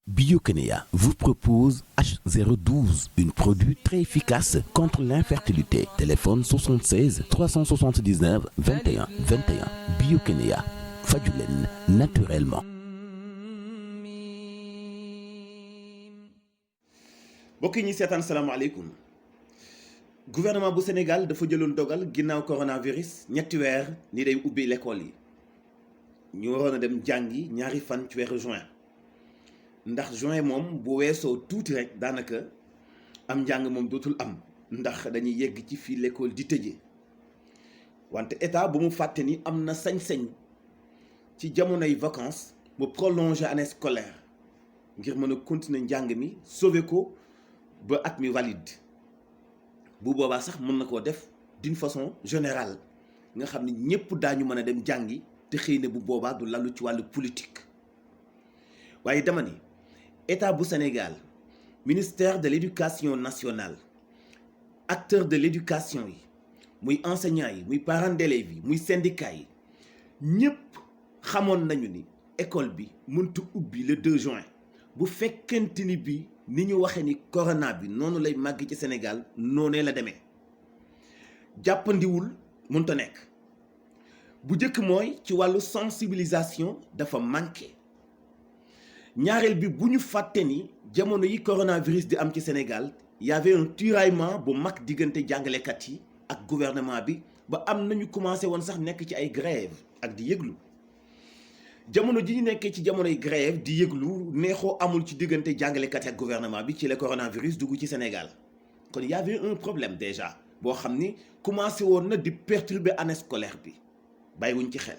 Biokénéa vous propose H012, un produit très efficace contre l'infertilité. Téléphone 76 379 21 21. Biokénéa, faju leen naturellement. mbokk yi ñi seetaan salaamaaleykum. Gouvernement bu Sénégal dafa jëloon dogal ginnaaw coronavirus ñetti weer ni day ubbi l'école yi ñu waroon a dem jàngi ñaari fan ci weeru juin ndax juin moom bu weesoo tuuti rek daanaka am njàng moom dootul am ndax dañuy yegg ci fii l'école di tëjee wante état bu mu fàtte ni am na sañ-sañ ci jamonoy vacances mu prolonger année scolaire ngir mën a continuer njàng mi sauver ko ba at mi valide bu boobaa sax mën na koo def d'une façon générale nga xam ne ñëpp daañu mën a dem jàngi te xëy na bu boobaa du lalu ci wàllu politique waaye dama ni état bu Sénégal ministère de l'éducation nationale acteur de l'éducation yi muy enseignants yi muy parents d'élèves yi muy syndicats yi ñëpp xamoon nañu ni école bi mëntu ubbi le 2 juin bu fekkente ni bi ni ñu waxee ni corona bi noonu lay màgg ci Sénégal noonee la demee jàppandiwul mënta nekk bu njëkk mooy ci wàllu sensibilisation dafa manqué ñaareel bi bu ñu fàtte ni jamono yi coronavirus di am ci Sénégal y avait un tiraillement bu mag diggante jàngalekat yi ak gouvernement bi ba am nañu commencé woon sax nekk ci ay grève ak di yëglu jamono ji ñu nekkee ci jamonoy grève di yëglu neexoo amul ci diggante jàngalekat ak gouvernement bi ci le coronavirus dugg ci Sénégal kon y avait un problème déjà boo xam ni commencé woon na di perturber année scolaire bi bàyyiwuñ ci xel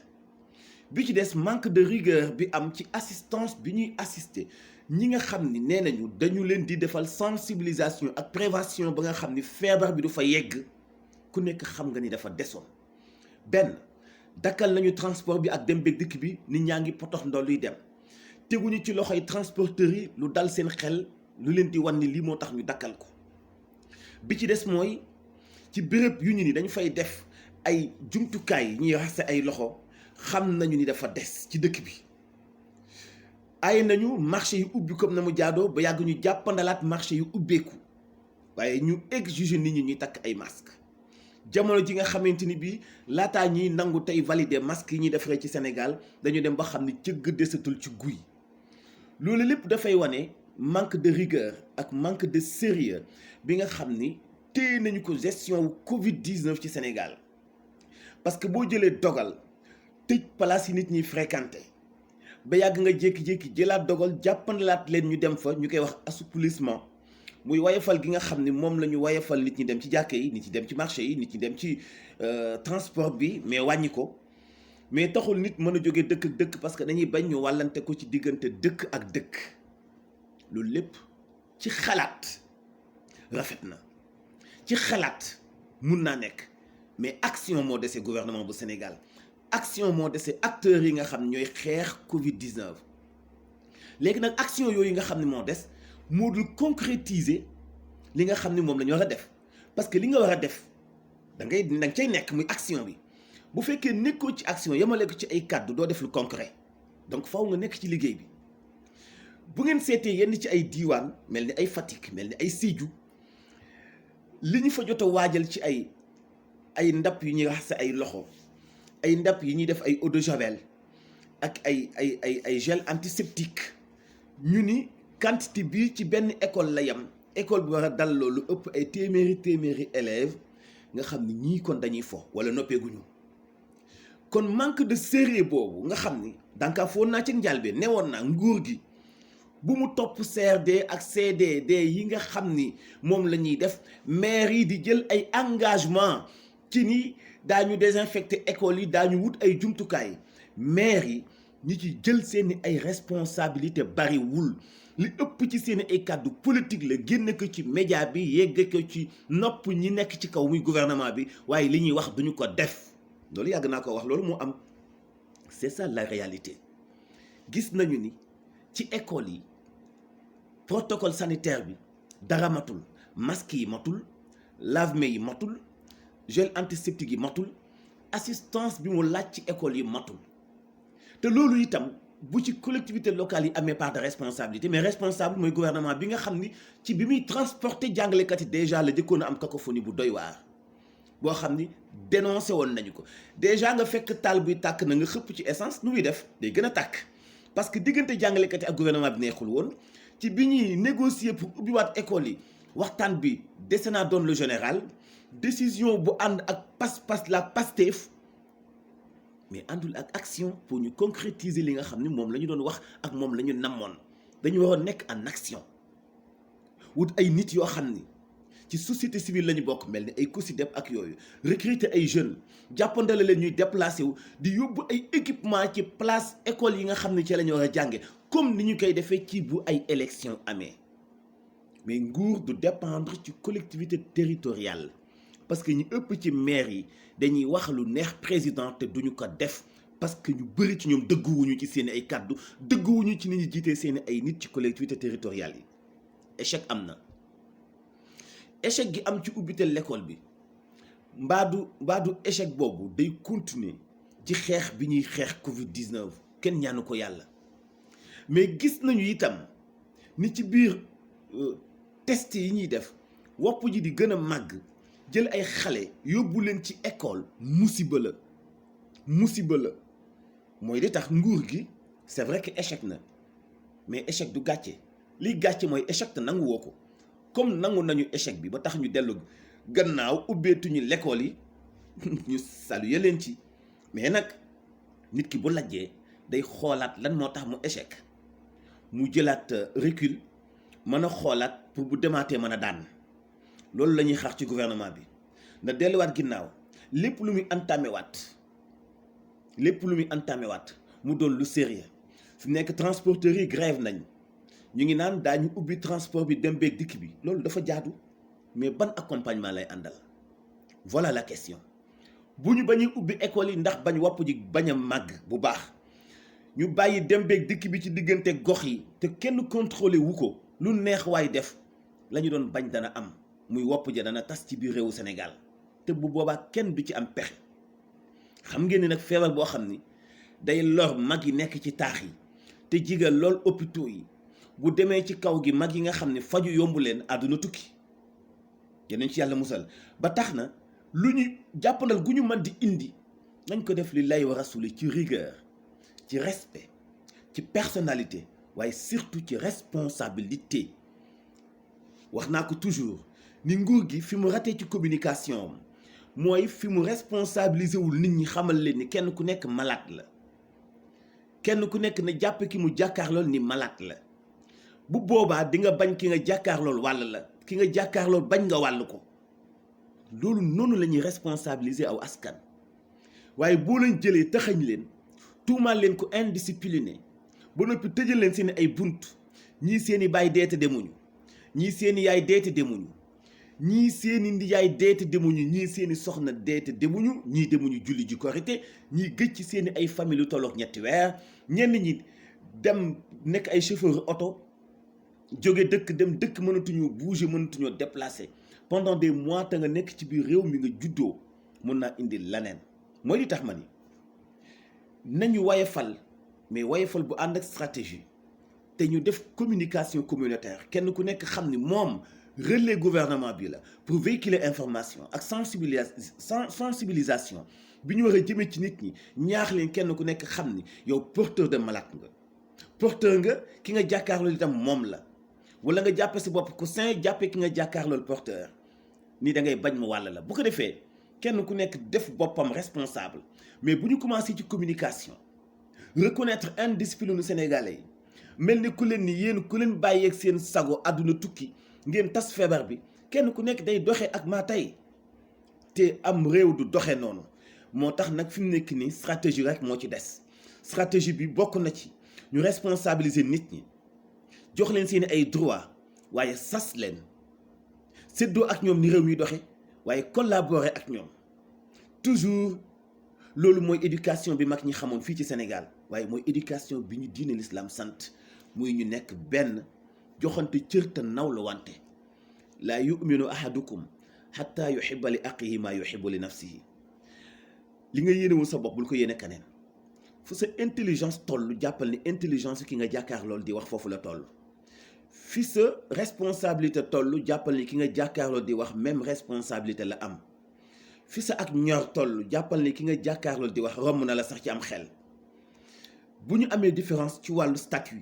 bi ci des manque de rigueur bi am ci assistance bi ñuy assister ñi nga xam ni nee nañu dañu leen di defal sensibilisation ak prévention ba nga xam ni feebar bi du fa yegg ku nekk xam nga ni dafa desoon benn dakkal nañu transport bi ak dem beeg dikk bi nit ñaa ngi potox ndolluy dem teguñu ci loxoy transporteurs yi lu dal seen xel lu leen di wan ni lii moo tax ñu dakkal ko bi ci des mooy ci béréb yu ñu ni dañu fay def ay jumtukaay yi ñuy raxase ay loxo xam nañu ni dafa des ci dëkk bi ay nañu marché yu ubbi comme na mu jaadoo ba yàgg ñu jàppandalaat marché yu ubbeeku waaye ñu exiger nit ñi ñuy takk ay masque jamono ji nga xamante ni bii laataa ñiy nangu tey valider masque yi ñuy defaree ci Sénégal dañu dem ba xam ni cëgg desatul ci guy loolu lépp dafay wane manque de rigueur ak manque de sérieux bi nga xam ni téye nañu ko gestion wu Covid-19 ci Sénégal parce que boo jëlee dogal tëj place yi nit ñi fréquenté ba yàgg nga jékki-jékki jëlaat dogal jàppandalaat leen ñu dem fa ñu koy wax assouplissement muy wayafal gi nga xam ni moom la ñu wayafal nit ñi dem ci jàkke yi nit ñi dem ci marché yi nit ñi dem ci transport bi mais wàññi ko mais taxul nit mën a jógee dëkk ak dëkk parce que dañuy bañ ñu wàllante ko ci diggante dëkk ak dëkk loolu lépp ci xalaat rafet na ci xalaat mun naa nekk mais action moo dese gouvernement bu Sénégal action moo dese acteurs yi nga xam ñooy xeex Covid-19 léegi nag action yooyu nga xam ne moo des moo dul concrétiser li nga xam ne moom la ñu war a def parce que li nga war a def da nga cay nekk muy action bi bu fekkee nekkoo ci action yemale ko ci ay kàddu doo def lu concret donc faaw nga nekk ci liggéey bi bu ngeen seetee yenn ci ay diiwaan mel ni ay Fatick mel ni ay Sédhiou li ñu fa jot a waajal ci ay ndap yu ñuy raxase ay loxo ay ndap yi ñuy def ay eau de javel ak ay gel antiseptique ñu ni quantité bi ci benn école la yem école bi war a dal loolu ëpp ay téeméeri élèves nga xam ni ñii kon dañuy fo wala noppeeguñu kon manque de sérieux boobu nga xam ni dankaa foon naa ci njàlbeen newoon naa nguur gi bu mu topp CRD ak CDD yi nga xam ni moom la ñuy def maire yi di jël ay engagement ci ni daañu désinfecter école yi daañu wut ay jumtukaay maire yi ñi ci jël seeni ay responsabilité bariwul li ëpp ci seeni ay kàddu politique la génn ko ci média bi yegg ko ci nopp ñi nekk ci kaw muy gouvernement bi waaye li ñuy wax duñu ko def loolu yàgg naa ko wax loolu moo am c'est ça la réalité gis nañu ni ci école yi protocole sanitaire bi dara matul masque yi matul lave-mains yi matul gel antiseptique yi matul assistance bi mu laaj ci école yi matul te loolu itam bu ci collectivité locale yi amee part de responsabilité mais responsable mooy gouvernement bi nga xam ni ci bi muy transporter jàngalekat yi déjà la jëkkoon a am cacophonie bu doy waar boo xam ni dénoncé woon nañu ko déjà nga fekk taal buy tàkk na nga xëpp ci essence nu muy def day gën a tàkk parce que diggante jàngalekat yi ak gouvernement bi neexul woon ci bi ñuy négocier pour ubbiwaat école yi waxtaan bi dese naa doon le général décision bu ànd ak la Pastef mais àndul ak action pour ñu concrétiser li nga xam ni moom la ñu doon wax ak moom la ñu namoon dañu waroon nekk en action wut ay nit yoo xam ni ci société civile la ñu bokk mel ni ay COSYDEP ak yooyu recruter ay jeunes jàppandale leen ñuy déplacé wu di yóbbu ay équipement ci place école yi nga xam ne ci la ñu war a jànge comme ni ñu koy defee ci bu ay élection amee mais nguur du dépendre ci collectivité territoriale parce que ñu ëpp ci maire yi dañuy wax lu neex président te duñu ko def parce que ñu bëri ci ñoom dëgguwuñu ci seen ay kàddu dëgguwuñu ci ni ñu jiitee seen ay nit ci collectivité territoriale yi échec am na échec gi am ci ubbiteel l'école bi mbaadu échec boobu day continuer ci xeex bi ñuy xeex Covid-19 kenn ñaanu ko yàlla mais gis nañu itam ni ci biir test yi ñuy def wopp ji di gën a màgg jël ay xale yóbbu leen ci école musiba la mooy di tax nguur gi c'est vrai que échec na mais échec du gàcce liy gàcce mooy échec te nangu woo ko comme nangu nañu échec bi ba tax ñu dellu gannaaw ubbeetuñu l'école yi ñu saluer leen ci mais nag nit ki bu lajjee day xoolaat lan moo tax mu échec mu jëlaat recul mën a xoolaat pour bu demaatee mën a daan loolu la ñuy xaar ci gouvernement bi na delluwaat ginnaaw lépp lu muy entamé waat mu doon lu sérieux fi nekk transporteurs yi grève nañ ñu ngi naan daañu ubbi transport bi dem beeg dikk bi loolu dafa jaadu mais ban accompagnement lay àndal voilà la question bu ñu bañuy ubbi école yi ndax bañ wopp ji bañ a màgg bu baax ñu bàyyi dem beeg dikk bi ci diggante gox yi te kenn contrôlé wu ko lu neex waay def la ñu doon bañ dana am muy wopp ja dana tas ci biir réewu Sénégal te bu boobaa kenn du ci am pexe xam ngeen ni nag feebar boo xam ni day lor mag yi nekk ci taax yi te jigal lool hôpitaux yi bu demee ci kaw gi mag yi nga xam ne faju yombu leen àdduna tukki yeneen ci yàlla musal ba tax na lu ñu jàppandal gu ñu mën di indi nañ ko def li lay wa rasuli ci rigueur ci respect ci personnalité waaye surtout ci responsabilité wax naa ko toujours ni nguur gi fi mu ratee ci communication mooy fi mu responsabiliser wul nit ñi xamal leen ni kenn ku nekk malade la kenn ku nekk na jàpp ki mu jàkkaarlool ni malade la bu boobaa di nga bañ ki nga jàkkaarlool wàll la ki nga jàkkaarlool bañ nga wàll ko loolu noonu la ñuy responsabiliser aw askan waaye boo leen jëlee taxañ leen tuumaal leen ko indiscipliné ba noppi tëjal leen seen ay bunt ñii seeni baay deete demuñu ñii seeni yaay deete demuñu ñii seeni ndiyaay deete demuñu ñii seeni soxna deete demuñu ñii demuñu julli ji korité ñii gëj ci seeni ay famille lu tollook 3 weer ñenn ñi dem nekk ay chauffeur oto jóge dëkk dem dëkk mënatuñoo bouger mënatuñoo déplacer pendant des mois te nga nekk ci biir réew mi nga juddoo mën naa indi laneen mooy li tax ma ni nañu wayefal mais wayefal bu ànd ak stratégie te ñu def communication communautaire kenn ku nekk xam ni moom relais gouvernement bi la pour véhiculer information ak sensibilisation bi ñu war a jëmee ci nit ñi ñaax leen kenn ku nekk xam ni yow porteur de malade nga porteur nga ki nga jàkkaarloo itam moom la wala nga jàppe si bopp ku sain jàppe ki nga jàkkaarlool porteur ni da ngay bañ mu wàll la bu ko defee kenn ku nekk def boppam responsable mais bu ñu commencé ci communication reconnaître indiscipline sénégalais yi mel ni ku leen ni yéen ku leen bàyyeeg seen sago àdduna tukki ngeen tas feebar bi kenn ku nekk day doxe ak maa tey te am réew du doxe noonu moo tax nag fi mu nekk nii stratégie rek moo ci des stratégie bi bokk na ci ñu responsabiliser nit ñi jox leen seeni ay droit waaye sas leen séddoo ak ñoom ni réew mi doxe waaye collaborer ak ñoom toujours loolu mooy éducation bi mag ñi xamoon fii ci Sénégal waaye mooy éducation bi ñu diine l'islam sant muy ñu nekk benn joxante cër te naw la wante laa yuminu ahadukum xatta yuhibba li aqihi maa yuhibbu li nafsihi li nga yéenewul sa bopp bul ko yéene keneen fu sa intelligence toll jàppal ni intelligence ki nga jàkkaar lool di wax foofu la toll fi sa responsabilité toll jàppal ni ki nga jàkkaarloo di wax même responsabilité la am fi sa ak ñor toll jàppal ni ki nga jàkkaarloo di wax romb na la sax ci am xel bu ñu amee différence ci wàllu statut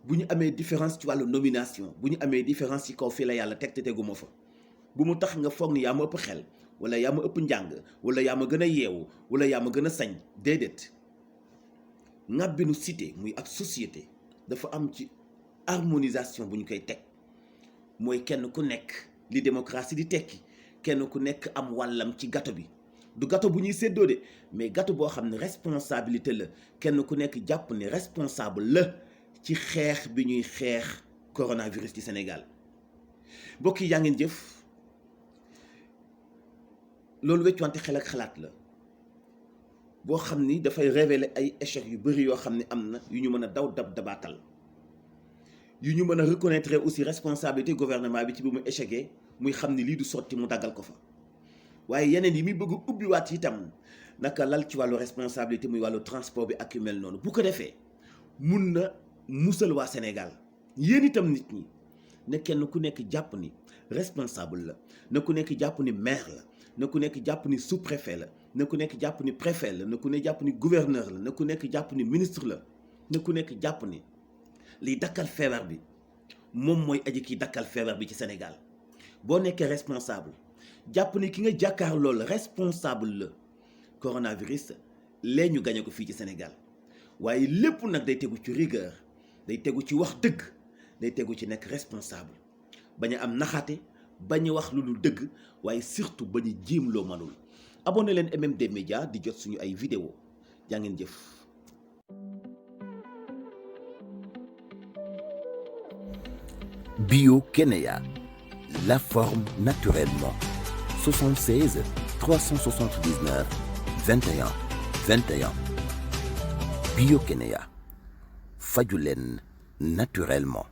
bu ñu amee différence ci wàllu nomination bu ñu amee différence ci kaw fii la yàlla teg te teguma fa bu mu tax nga foog ni yaa ma ëpp xel wala yaa ma ëpp njàng wala yaa ma gën a yeewu wala yaa ma gën a sañ déedéet ŋàbbinu cité muy ak société dafa am ci harmonisation bu ñu koy teg mooy kenn ku nekk li démocratie di tekki kenn ku nekk am wàllam ci gâteau bi du gâteau bu ñuy séddoo de mais gâteau boo xam ne responsabilité la kenn ku nekk jàpp ne responsable la ci xeex bi ñuy xeex coronavirus ci Sénégal mbokk yi yaa ngeen jëf loolu weccuwante xel ak xalaat la boo xam ni dafay révéler ay échec yu bëri yoo xam ne am na yu ñu mën a daw dabaatal yu ñu mën a reconnaître aussi responsabilité gouvernement bi ci bi mu échecgee muy xam ni lii du sotti mu daggal ko fa waaye yeneen yi muy bëgg ubbiwaat itam naka lal ci wàllu responsabilité muy wàllu transport bi ak yu mel noonu bu ko defee mun na musal waa Sénégal yéen itam nit ñi ne kenn ku nekk jàpp ni responsable la na ku nekk jàpp ni maire la na ku nekk jàpp ni sous-préfet la na ku nekk jàpp ni préfet la na ku nekk jàpp ni gouverneur la na ku nekk jàpp ni ministre la na ku nekk jàpp ni liy dakkal feebar bi moom mooy aji kiy dakkal feebar bi ci Sénégal boo nekkee responsable jàpp ni ki nga jàkkaar loolu responsable la coronavirus lee ñu gañe ko fii ci Sénégal waaye lépp nag day tegu ci rigueur day tegu ci wax dëgg day tegu ci nekk responsable bañ a am naxaate bañ a wax lu dul dëgg waaye surtout bañ a jéem loo mënul abonné leen MMD Média di jot suñu ay vidéo jaa ngeen jëf. Bio-Kénéa, la forme naturellement. 76 379 21 21. Bio-Kénéa, faju leen naturellement.